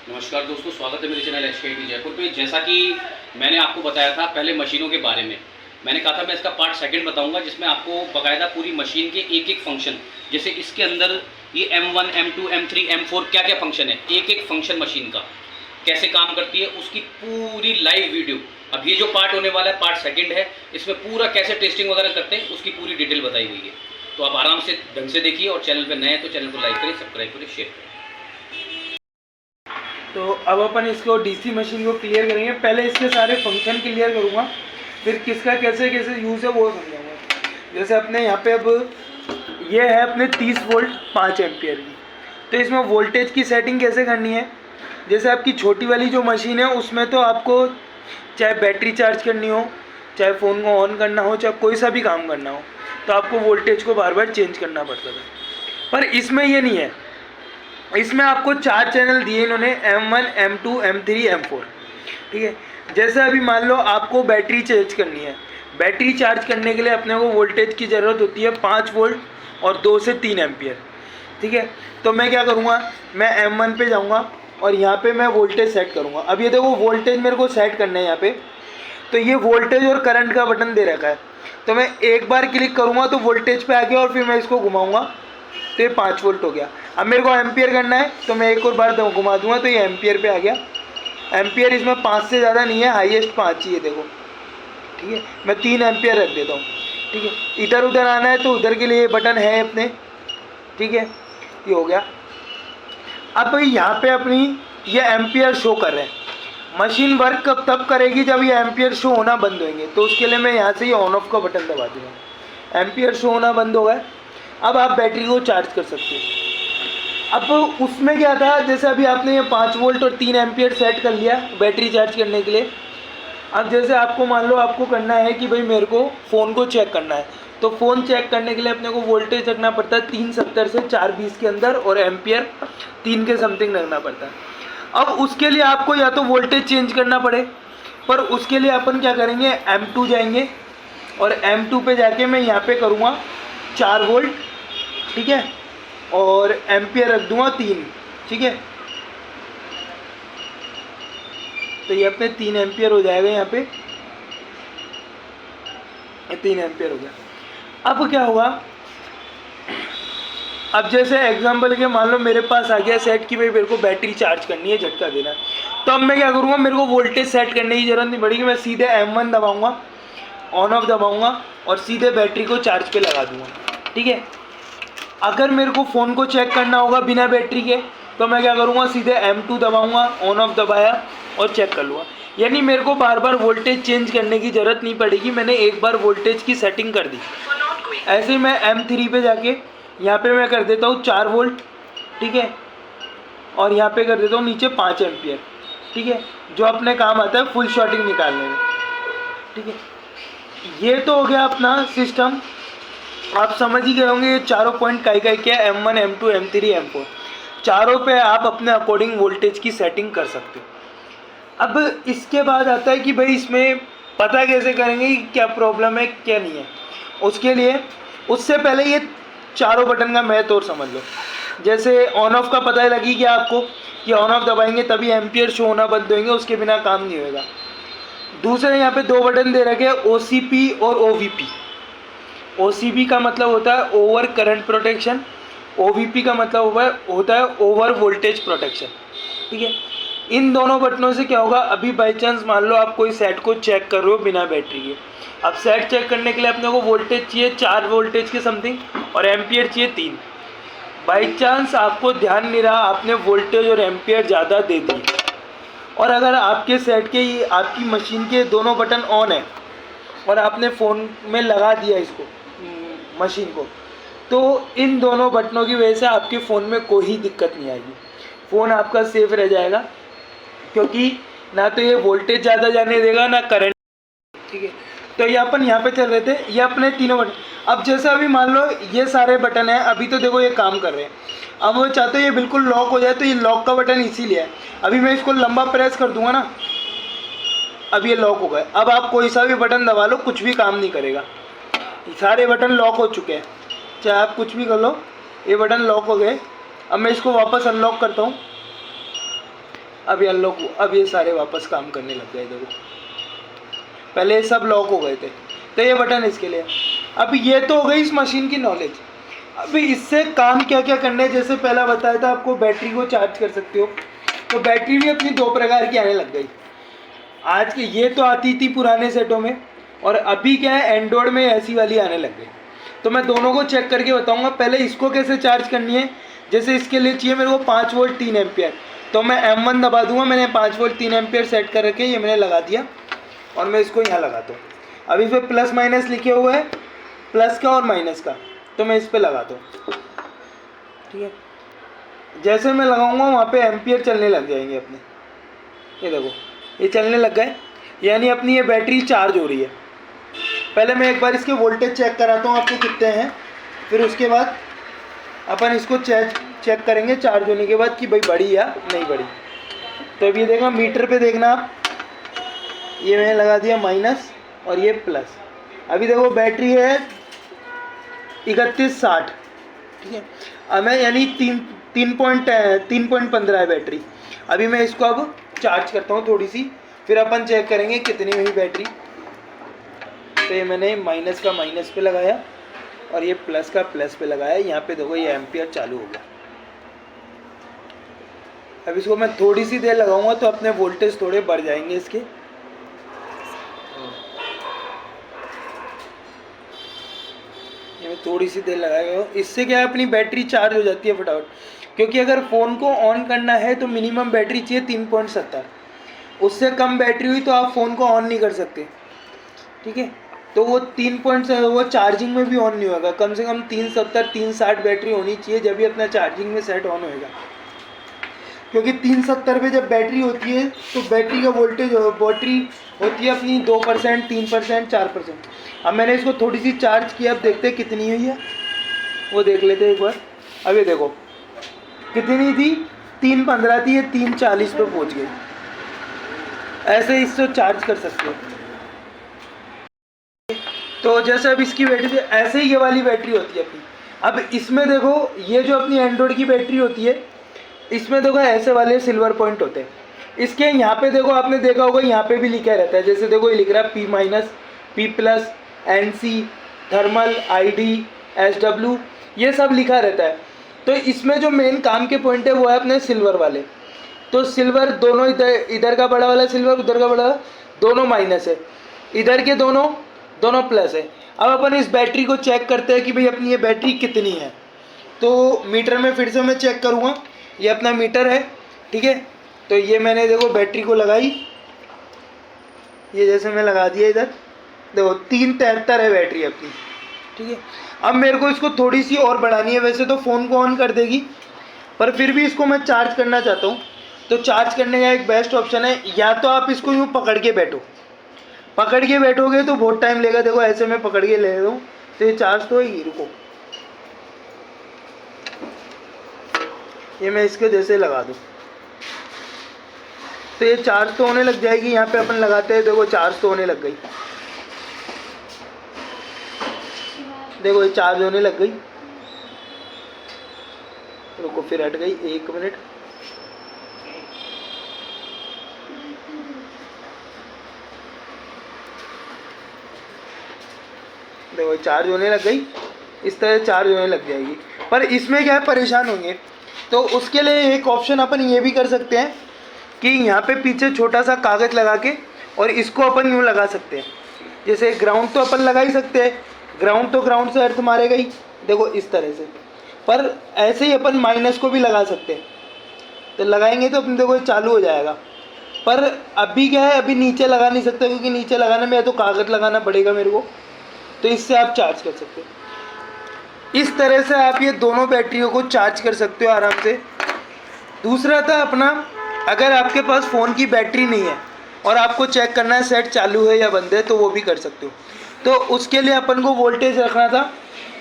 नमस्कार दोस्तों, स्वागत है मेरे चैनल एचकेटी जयपुर पे। जैसा कि मैंने आपको बताया था पहले मशीनों के बारे में, मैंने कहा था मैं इसका पार्ट सेकंड बताऊंगा जिसमें आपको बाकायदा पूरी मशीन के एक एक फंक्शन, जैसे इसके अंदर ये M1, M2, M3, M4 क्या क्या फंक्शन है, एक एक फंक्शन मशीन का कैसे काम करती है उसकी पूरी लाइव वीडियो। अब ये जो पार्ट होने वाला है पार्ट सेकंड है, इसमें पूरा कैसे टेस्टिंग वगैरह करते हैं उसकी पूरी डिटेल बताई गई है। तो आप आराम से ढंग से देखिए और चैनल पर नए हैं तो चैनल को लाइक करें, सब्सक्राइब करें, शेयर करें। तो अब अपन इसको डीसी मशीन को क्लियर करेंगे। पहले इसके सारे फंक्शन क्लियर करूँगा, फिर किसका कैसे कैसे यूज़ है वो समझाऊंगा। जैसे अपने यहाँ पे अब ये है अपने 30 वोल्ट 5 एम्पियर की, तो इसमें वोल्टेज की सेटिंग कैसे करनी है। जैसे आपकी छोटी वाली जो मशीन है उसमें तो आपको चाहे बैटरी चार्ज करनी हो, चाहे फ़ोन को ऑन करना हो, चाहे कोई सा भी काम करना हो, तो आपको वोल्टेज को बार बार चेंज करना पड़ता था। पर इसमें ये नहीं है, इसमें आपको 4 चैनल दिए इन्होंने, M1, M2, M3, M4। ठीक है। जैसे अभी मान लो आपको बैटरी चेंज करनी है, बैटरी चार्ज करने के लिए अपने को वोल्टेज की ज़रूरत होती है 5 वोल्ट और 2 से 3 एम्पियर। ठीक है। तो मैं क्या करूँगा, मैं M1 पे जाऊँगा और यहाँ पे मैं वोल्टेज सेट करूँगा। अब ये देखो वोल्टेज मेरे को सेट करना है यहाँ पे, तो ये वोल्टेज और करंट का बटन दे रखा है। तो मैं एक बार क्लिक करूँगा तो वोल्टेज पे आ गया और फिर मैं इसको घुमाऊँगा तो ये 5 वोल्ट हो गया। अब मेरे को एम्पियर करना है तो मैं एक और बार घुमा दूंगा तो ये एम्पियर पे आ गया। एम्पियर इसमें 5 से ज़्यादा नहीं है, हाईएस्ट 5 ही है देखो। ठीक है। मैं 3 एम्पियर रख देता हूँ। ठीक है। इधर उधर आना है तो उधर के लिए बटन है अपने। ठीक है, ये हो गया। अब यहाँ पे अपनी ये एम्पियर शो कर रहे हैं। मशीन वर्क कब तब करेगी जब ये एम्पियर शो होना बंद होंगे, तो उसके लिए मैं यहाँ से ये ऑन ऑफ का बटन दबा दूँगा। एम्पियर शो होना बंद हो गया। अब आप बैटरी को चार्ज कर सकते हो। अब उसमें क्या था, जैसे अभी आपने ये 5 वोल्ट और 3 एम्पियर सेट कर लिया बैटरी चार्ज करने के लिए। अब जैसे आपको मान लो आपको करना है कि भाई मेरे को फ़ोन को चेक करना है, तो फ़ोन चेक करने के लिए अपने को वोल्टेज रखना पड़ता है 370 से 420 के अंदर और एम्पियर 3 के समथिंग रखना पड़ता है। अब उसके लिए आपको या तो वोल्टेज चेंज करना पड़े, पर उसके लिए अपन क्या करेंगे, M2 जाएंगे और M2 पे जाके मैं यहाँ पे करूँगा 4 वोल्ट। ठीक है। और एम्पियर रख दूंगा 3। ठीक है। तो ये अपने 3 एम्पियर हो जाएगा यहाँ पे, 3 एम्पियर हो गया। अब क्या हुआ, अब जैसे एग्जांपल के मान लो मेरे पास आ गया सेट कि भाई मेरे को बैटरी चार्ज करनी है, झटका देना है, तो अब मैं क्या करूँगा, मेरे को वोल्टेज सेट करने की ज़रूरत नहीं पड़ेगी। मैं सीधे M1 दबाऊँगा, ऑन ऑफ दबाऊँगा और सीधे बैटरी को चार्ज पे लगा दूँगा। ठीक है। अगर मेरे को फ़ोन को चेक करना होगा बिना बैटरी के, तो मैं क्या करूँगा, सीधे M2 दबाऊँगा, ऑन ऑफ दबाया और चेक कर लूँगा। यानी मेरे को बार बार वोल्टेज चेंज करने की ज़रूरत नहीं पड़ेगी, मैंने एक बार वोल्टेज की सेटिंग कर दी। ऐसे ही मैं M3 पे जाके यहाँ पे मैं कर देता हूँ 4 वोल्ट। ठीक है। और यहाँ पे कर देता हूँ नीचे 5 एम्पियर। ठीक है, जो अपने काम आता है फुल शॉटिंग निकालने में। ठीक है। ये तो हो गया अपना सिस्टम। आप समझ ही गए होंगे ये चारों पॉइंट काय क्या, M1, M2, M3, M4, चारों पे आप अपने अकॉर्डिंग वोल्टेज की सेटिंग कर सकते हो। अब इसके बाद आता है कि भाई इसमें पता कैसे करेंगे कि क्या प्रॉब्लम है क्या नहीं है। उसके लिए उससे पहले ये चारों बटन का महत्व और समझ लो। जैसे ऑन ऑफ का पता लगी कि आपको कि ऑन ऑफ दबाएंगे तभी एम्पियर शो होना बंद होंगे, उसके बिना काम नहीं होगा। दूसरे यहाँ पे 2 बटन दे रखे हैं, OCP और OVP। OCP का मतलब होता है ओवर करंट प्रोटेक्शन, OVP का मतलब होता है ओवर वोल्टेज प्रोटेक्शन। ठीक है। इन दोनों बटनों से क्या होगा, अभी बाई चांस मान लो आप कोई सेट को चेक कर रहे हो बिना बैटरी के। अब सेट चेक करने के लिए अपने को वोल्टेज चाहिए 4 वोल्टेज के समथिंग और एम्पियर चाहिए 3। बाई चांस आपको ध्यान नहीं रहा, आपने वोल्टेज और एम्पियर ज़्यादा दे दिए, और अगर आपके सेट के आपकी मशीन के दोनों बटन ऑन है और आपने फ़ोन में लगा दिया इसको मशीन को, तो इन दोनों बटनों की वजह से आपके फ़ोन में कोई दिक्कत नहीं आएगी। फ़ोन आपका सेफ रह जाएगा, क्योंकि ना तो ये वोल्टेज ज़्यादा जाने देगा ना करंट। ठीक है। तो ये अपन यहाँ पे चल रहे थे, ये अपने तीनों बटन। अब जैसे अभी मान लो ये सारे बटन हैं, अभी तो देखो ये काम कर रहे हैं। अब वो चाहते हो ये बिल्कुल लॉक हो जाए, तो ये लॉक का बटन इसीलिए है। अभी मैं इसको लंबा प्रेस कर दूंगा ना, अब ये लॉक हो गए। अब आप कोई सा भी बटन दबा लो, कुछ भी काम नहीं करेगा। सारे बटन लॉक हो चुके हैं, चाहे आप कुछ भी कर लो, ये बटन लॉक हो गए। अब मैं इसको वापस अनलॉक करता हूँ। अब ये अनलॉक, अब ये सारे वापस काम करने लग गए। देखो पहले ये सब लॉक हो गए थे, तो ये बटन इसके लिए। अब ये तो हो गई इस मशीन की नॉलेज। अभी इससे काम क्या क्या करना है, जैसे पहला बताया था आपको बैटरी को चार्ज कर सकते हो, तो बैटरी भी अपनी 2 प्रकार की आने लग गई। आज के ये तो आती थी पुराने सेटों में, और अभी क्या है एंड्रॉयड में ऐसी वाली आने लग गई। तो मैं दोनों को चेक करके बताऊंगा। पहले इसको कैसे चार्ज करनी है, जैसे इसके लिए चाहिए मेरे को 5 वोल्ट 3 एम्पियर, तो मैं M1 दबा दूंगा। मैंने 5 वोल्ट 3 एम्पियर सेट कर रखे, ये मैंने लगा दिया और मैं इसको यहाँ लगाता हूँ। अभी इस पर प्लस माइनस लिखे हुए है, प्लस का और माइनस का, तो मैं इस पर लगाता हूँ। ठीक है, जैसे मैं लगाऊंगा वहाँ पे एम्पियर चलने लग जाएंगे अपने। ये देखो ये चलने लग गए, यानी अपनी ये बैटरी चार्ज हो रही है। पहले मैं एक बार इसके वोल्टेज चेक कराता हूँ आपको कितने हैं, फिर उसके बाद अपन इसको चेक करेंगे चार्ज होने के बाद कि भाई बढ़ी या नहीं बढ़ी। तो अब ये देखना मीटर पे देखना आप, ये मैंने लगा दिया माइनस और ये प्लस। अभी देखो बैटरी है 3160। ठीक है, अब मैं यानी 3.15 है बैटरी। अभी मैं इसको अब चार्ज करता हूँ थोड़ी सी, फिर अपन चेक करेंगे कितनी हुई बैटरी। तो ये मैंने माइनस का माइनस पे लगाया और ये प्लस का प्लस पे लगाया। यहाँ पे देखो ये एम्पियर चालू हो गया। अब इसको मैं थोड़ी सी देर लगाऊंगा तो अपने वोल्टेज थोड़े बढ़ जाएंगे इसके। ये मैं थोड़ी सी देर लगाएगा, इससे क्या है अपनी बैटरी चार्ज हो जाती है फटाफट। क्योंकि अगर फ़ोन को ऑन करना है तो मिनिमम बैटरी चाहिए 3.70, उससे कम बैटरी हुई तो आप फ़ोन को ऑन नहीं कर सकते। ठीक है, तो वो 3.7 वो चार्जिंग में भी ऑन नहीं होगा। कम से कम 370 360 बैटरी होनी चाहिए जब भी अपना चार्जिंग में सेट ऑन होएगा। क्योंकि 370 पे जब बैटरी होती है तो बैटरी का वोल्टेज बैटरी होती है अपनी 2%, 3%, 4%। अब मैंने इसको थोड़ी सी चार्ज किया, अब देखते हैं कितनी हुई है, वो देख लेते हैं एक बार। अब ये देखो कितनी थी, 3.15 थी, ये 3.40 पे पहुँच गई। ऐसे इसको चार्ज कर सकते हो। तो जैसे अब इसकी बैटरी ऐसे ही ये वाली बैटरी होती है अपनी। अब इसमें देखो ये जो अपनी एंड्रॉयड की बैटरी होती है, इसमें देखो ऐसे वाले सिल्वर पॉइंट होते हैं। इसके यहाँ पे देखो आपने देखा होगा यहाँ पे भी लिखा रहता है, जैसे देखो ये लिख रहा है P-, P+, NC, thermal, ID, SW, ये सब लिखा रहता है। तो इसमें जो मेन काम के पॉइंट है वो है अपने सिल्वर वाले। तो सिल्वर दोनों इधर का बड़ा वाला सिल्वर, उधर का बड़ा, दोनों माइनस है, इधर के दोनों प्लस है। अब अपन इस बैटरी को चेक करते हैं कि भाई अपनी ये बैटरी कितनी है। तो मीटर में फिर से मैं चेक करूँगा, ये अपना मीटर है। ठीक है, तो ये मैंने देखो बैटरी को लगाई, ये जैसे मैं लगा दिया इधर, देखो 373 है बैटरी अपनी। ठीक है, अब मेरे को इसको थोड़ी सी और बढ़ानी है। वैसे तो फ़ोन को ऑन कर देगी, पर फिर भी इसको मैं चार्ज करना चाहता हूँ। तो चार्ज करने का एक बेस्ट ऑप्शन है, या तो आप इसको यूँ पकड़ के बैठो, पकड़ के बैठोगे तो बहुत टाइम लेगा। देखो ऐसे मैं पकड़ के ले रहा हूँ तो ये चार्ज तो होगी। रुको, ये मैं इसके जैसे लगा दूँ तो ये चार्ज तो होने लग जाएगी। यहाँ पे अपन लगाते हैं, देखो चार्ज तो होने लग गई। देखो ये चार्ज होने लग गई। रुको फिर हट गई, 1 मिनट। देखो चार्ज होने लग गई, इस तरह चार्ज होने लग जाएगी। पर इसमें क्या है, परेशान होंगे। तो उसके लिए एक ऑप्शन अपन ये भी कर सकते हैं कि यहाँ पे पीछे छोटा सा कागज़ लगा के और इसको अपन यूँ लगा सकते हैं। जैसे ग्राउंड तो अपन लगा ही सकते हैं, ग्राउंड तो ग्राउंड से अर्थ मारेगा ही, देखो इस तरह से। पर ऐसे ही अपन माइनस को भी लगा सकते हैं, तो लगाएंगे तो अपन देखो चालू हो जाएगा। पर अभी क्या है, अभी नीचे लगा नहीं सकते, क्योंकि नीचे लगाने में या तो कागज़ लगाना पड़ेगा मेरे को, तो इससे आप चार्ज कर सकते हो। इस तरह से आप ये दोनों बैटरियों को चार्ज कर सकते हो आराम से। दूसरा था अपना, अगर आपके पास फ़ोन की बैटरी नहीं है और आपको चेक करना है सेट चालू है या बंद है, तो वो भी कर सकते हो। तो उसके लिए अपन को वोल्टेज रखना था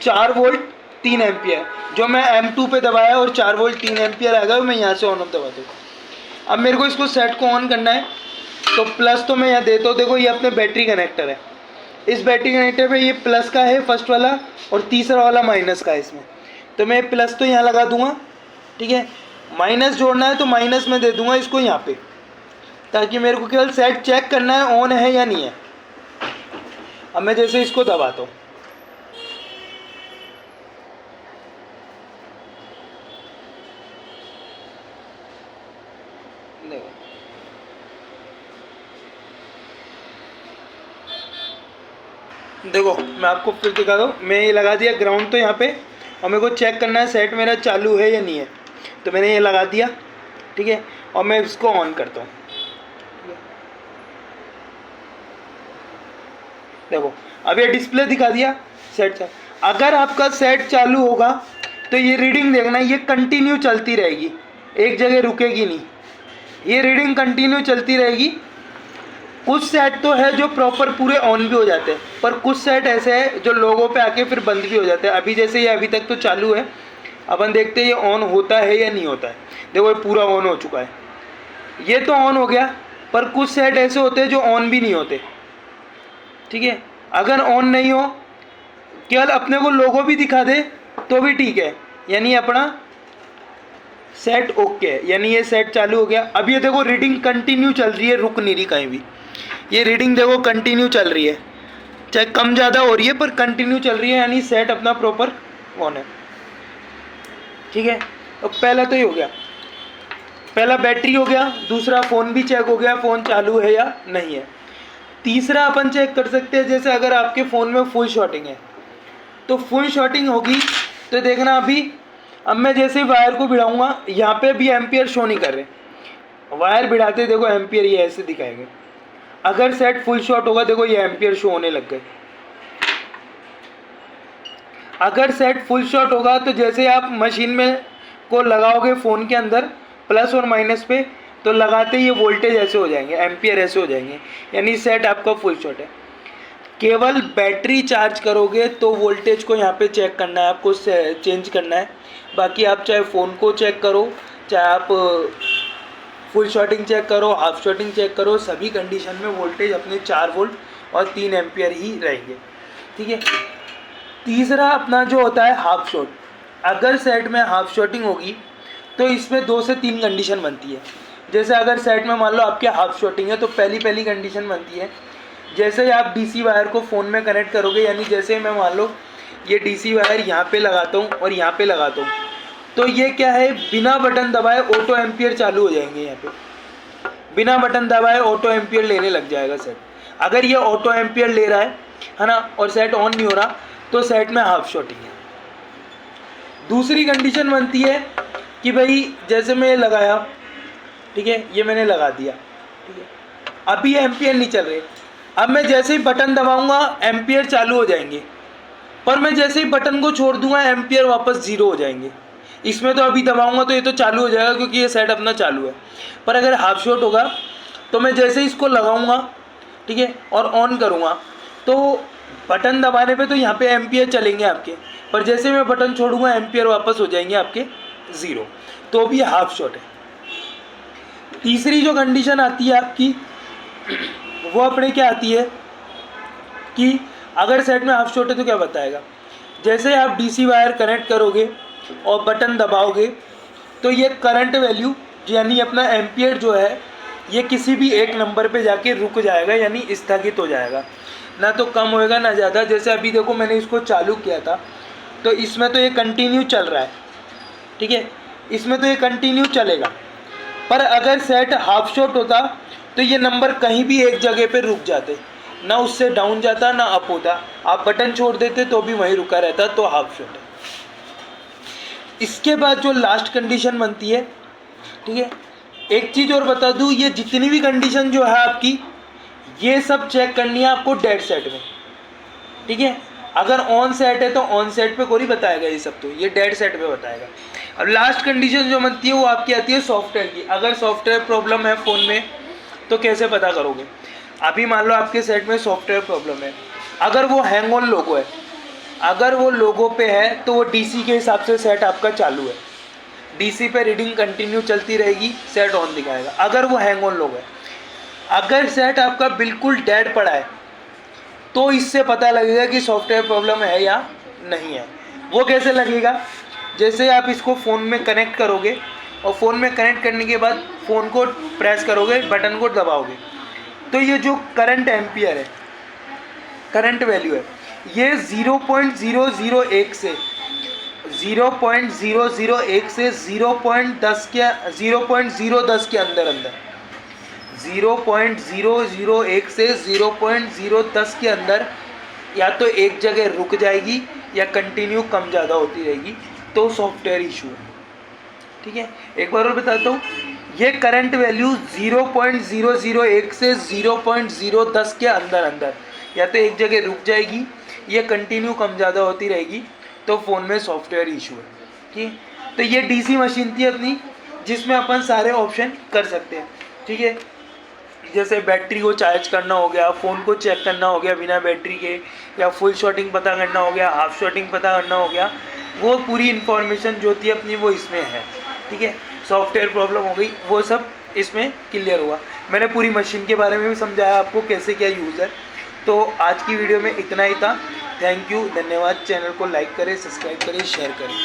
4 वोल्ट 3 एम्पियर, जो मैं M2 पे दबाया और 4 वोल्ट 3 एम्पियर आ गया। मैं यहाँ से ऑन ऑफ दबा दूँ। अब मेरे को इसको सेट को ऑन करना है, तो प्लस तो मैं यहाँ देता हूँ। देखो ये अपने बैटरी कनेक्टर है, इस बैटरी कनेक्टर पे ये प्लस का है फर्स्ट वाला और तीसरा वाला माइनस का है इसमें। तो मैं प्लस तो यहाँ लगा दूँगा। ठीक है, माइनस जोड़ना है तो माइनस में दे दूंगा इसको यहाँ पे, ताकि मेरे को केवल सेट चेक करना है ऑन है या नहीं है। अब मैं जैसे इसको दबाता हूँ, देखो मैं आपको फिर दिखा दूँ, मैं ये लगा दिया ग्राउंड तो यहाँ पे, और मेरे को चेक करना है सेट मेरा चालू है या नहीं है, तो मैंने ये लगा दिया, ठीक है। और मैं इसको ऑन करता हूँ, देखो अब ये डिस्प्ले दिखा दिया सेट चालू। अगर आपका सेट चालू होगा तो ये रीडिंग देखना, ये कंटिन्यू चलती रहेगी, एक जगह रुकेगी नहीं, ये रीडिंग कंटिन्यू चलती रहेगी। कुछ सेट तो है जो प्रॉपर पूरे ऑन भी हो जाते हैं, पर कुछ सेट ऐसे हैं जो लोगों पे आके फिर बंद भी हो जाते हैं। अभी जैसे ये अभी तक तो चालू है, अपन देखते हैं ये ऑन होता है या नहीं होता है। देखो ये पूरा ऑन हो चुका है, ये तो ऑन हो गया, पर कुछ सेट ऐसे होते हैं जो ऑन भी नहीं होते, ठीक है। अगर ऑन नहीं हो, केवल अपने को लोगो भी दिखा दे तो भी ठीक है, यानी अपना सेट ओके है, यानी ये सेट चालू हो गया। अब ये देखो रीडिंग कंटिन्यू चल रही है, रुक नहीं रही कहीं भी, ये रीडिंग देखो कंटिन्यू चल रही है, चाहे कम ज़्यादा हो रही है पर कंटिन्यू चल रही है, यानी सेट अपना प्रॉपर ऑन है, ठीक है। तो पहला तो ये हो गया, पहला बैटरी हो गया, दूसरा फ़ोन भी चेक हो गया फ़ोन चालू है या नहीं है। तीसरा अपन चेक कर सकते हैं, जैसे अगर आपके फ़ोन में फुल शॉटिंग है तो फुल शॉटिंग होगी तो देखना अभी, अब मैं जैसे वायर को भिड़ाऊँगा यहाँ पे भी एम्पियर शो नहीं कर रहे, वायर भिड़ाते देखो एम्पियर ये ऐसे दिखाएंगे। अगर सेट फुल शॉट होगा देखो ये एम्पियर शो होने लग गए। अगर सेट फुल शॉट होगा तो जैसे आप मशीन में को लगाओगे फ़ोन के अंदर प्लस और माइनस पे, तो लगाते ही ये वोल्टेज ऐसे हो जाएंगे, एम्पियर ऐसे हो जाएंगे, यानी सेट आपका फुल शॉट है। केवल बैटरी चार्ज करोगे तो वोल्टेज को यहाँ पे चेक करना है, आपको चेंज करना है। बाकी आप चाहे फ़ोन को चेक करो, चाहे आप फुल शॉटिंग चेक करो, हाफ शॉटिंग चेक करो, सभी कंडीशन में वोल्टेज अपने 4 वोल्ट और 3 एम्पियर ही रहेंगे, ठीक है। तीसरा अपना जो होता है हाफ शॉट, अगर सेट में हाफ शॉटिंग होगी तो इसमें 2 से 3 कंडीशन बनती है। जैसे अगर सेट में मान लो आपके हाफ शॉटिंग है तो पहली कंडीशन बनती है, जैसे ही आप डीसी वायर को फ़ोन में कनेक्ट करोगे, यानी जैसे मैं मान लो ये डीसी वायर यहाँ पे लगाता हूँ और यहाँ पे लगाता हूँ, तो ये क्या है, बिना बटन दबाए ऑटो एम्पियर चालू हो जाएंगे। यहाँ पे बिना बटन दबाए ऑटो एम्पियर लेने लग जाएगा सेट। अगर ये ऑटो एम्पियर ले रहा है ना, और सेट ऑन नहीं हो रहा, तो सेट में हाफ शॉटिंग है। दूसरी कंडीशन बनती है कि भाई जैसे मैं ये लगाया, ठीक है, ये मैंने लगा दिया, ठीक है, अभी एम्पियर नहीं चल रहे, अब मैं जैसे ही बटन दबाऊंगा एम्पियर चालू हो जाएंगे, पर मैं जैसे ही बटन को छोड़ दूंगा एम्पियर वापस 0 हो जाएंगे। इसमें तो अभी दबाऊंगा तो ये तो चालू हो जाएगा क्योंकि ये सेट अपना चालू है, पर अगर हाफ शॉट होगा तो मैं जैसे ही इसको लगाऊंगा, ठीक है, और ऑन करूंगा, तो बटन दबाने पे तो यहाँ पे एम्पियर चलेंगे आपके, पर जैसे मैं बटन छोड़ूंगा एम्पियर वापस हो जाएंगे आपके 0, तो भी हाफ शॉट है। तीसरी जो कंडीशन आती है आपकी, वो अपने क्या आती है कि अगर सेट में हाफ शॉट है तो क्या बताएगा, जैसे आप डीसी वायर कनेक्ट करोगे और बटन दबाओगे तो ये करंट वैल्यू यानी अपना एम्पियर जो है ये किसी भी एक नंबर पे जाके रुक जाएगा, यानी स्थगित हो जाएगा, ना तो कम होएगा ना ज़्यादा। जैसे अभी देखो मैंने इसको चालू किया था तो इसमें तो ये कंटिन्यू चल रहा है, ठीक है, इसमें तो ये कंटिन्यू चलेगा, पर अगर सेट हाफ शॉट होता तो ये नंबर कहीं भी एक जगह पे रुक जाते, ना उससे डाउन जाता ना अप होता, आप बटन छोड़ देते तो भी वहीं रुका रहता, तो हाफ शॉट है। इसके बाद जो लास्ट कंडीशन बनती है, ठीक है, एक चीज़ और बता दूँ, ये जितनी भी कंडीशन जो है आपकी, ये सब चेक करनी है आपको डेड सेट में, ठीक है। अगर ऑन सेट है तो ऑन सेट पे कोई बताएगा ये सब, तो ये डेड सेट पे बताएगा। अब लास्ट कंडीशन जो बनती है वो आपकी आती है सॉफ्टवेयर की। अगर सॉफ्टवेयर प्रॉब्लम है फ़ोन में तो कैसे पता करोगे, अभी मान लो आपके सेट में सॉफ्टवेयर प्रॉब्लम है, अगर वो हैंग ऑन लोगो है, अगर वो लोगो पे है तो वो डीसी के हिसाब से सेट आपका चालू है, डीसी पे रीडिंग कंटिन्यू चलती रहेगी, सेट ऑन दिखाएगा। अगर वो हैंग ऑन लोगो है, अगर सेट आपका बिल्कुल डेड पड़ा है तो इससे पता लगेगा कि सॉफ्टवेयर प्रॉब्लम है या नहीं है। वो कैसे लगेगा, जैसे आप इसको फ़ोन में कनेक्ट करोगे और फ़ोन में कनेक्ट करने के बाद फ़ोन को प्रेस करोगे, बटन को दबाओगे, तो ये जो करंट एम्पियर है, करंट वैल्यू है, ये 0.001 से 0.001 से 0.10 के अंदर 0.001 से 0.010 के अंदर या तो एक जगह रुक जाएगी या कंटिन्यू कम ज़्यादा होती रहेगी, तो सॉफ्टवेयर इशू है। ठीक है, एक बार और बताता हूँ, ये करंट वैल्यू 0.001 से 0.010 के अंदर या तो एक जगह रुक जाएगी या कंटिन्यू कम ज़्यादा होती रहेगी, तो फ़ोन में सॉफ्टवेयर इशू है। ठीक है, तो ये डीसी मशीन थी अपनी, जिसमें अपन सारे ऑप्शन कर सकते हैं। ठीक है, जैसे बैटरी को चार्ज करना हो गया, फ़ोन को चेक करना हो गया बिना बैटरी के, या फुल शॉटिंग पता करना हो गया, हाफ शॉटिंग पता करना हो गया, वो पूरी इन्फॉर्मेशन जो थी अपनी वो इसमें है। ठीक है, सॉफ्टवेयर प्रॉब्लम हो गई, वो सब इसमें क्लियर हुआ। मैंने पूरी मशीन के बारे में भी समझाया आपको कैसे क्या यूज़ है। तो आज की वीडियो में इतना ही था। थैंक यू, धन्यवाद। चैनल को लाइक करें, सब्सक्राइब करें, शेयर करें।